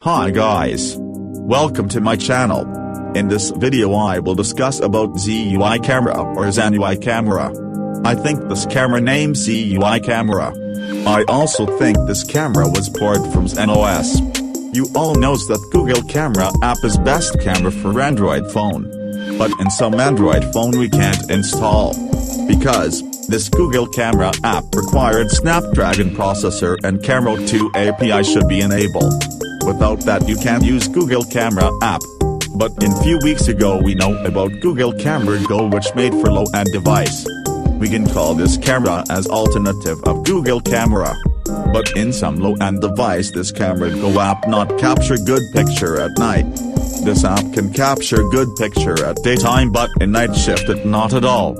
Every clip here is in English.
Hi guys. Welcome to my channel. In this video I will discuss about ZUI camera or ZUI camera. I think this camera named ZUI camera. I also think this camera was ported from ZenOS. You all knows that Google Camera app is best camera for Android phone. But in some Android phone we can't install. Because this Google Camera app required Snapdragon processor and Camera 2 API should be enabled. Without that you can't use Google Camera app. But in few weeks ago we know about Google Camera Go, which made for low-end device. We can call this camera as alternative of Google Camera. But in some low-end device this Camera Go app not capture good picture at night. This app can capture good picture at daytime but in night shift it not at all.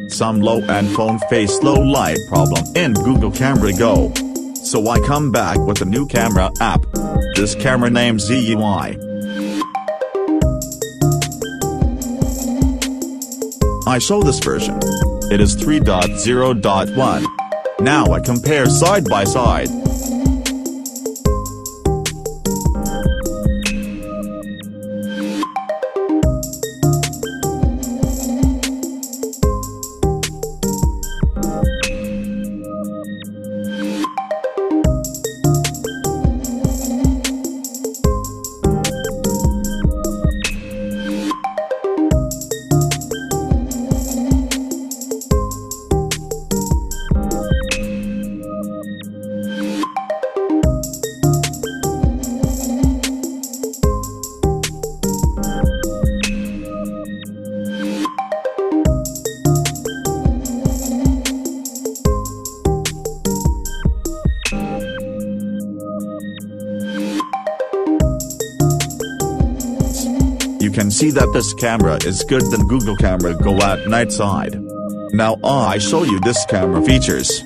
Some low-end phone face low light problem in Google Camera Go. So I come back with a new camera app. This camera named ZUI. I show this version. It is 3.0.1. Now I compare side by side. You can see that this camera is good than Google Camera Go at night side. Now I show you this camera features.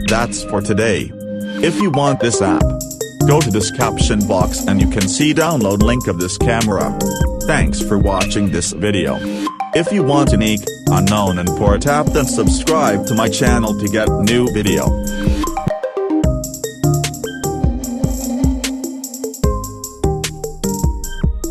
That's for today. If you want this app, go to this caption box and you can see download link of this camera. Thanks for watching this video. If you want unique, unknown and port app then subscribe to my channel to get new video.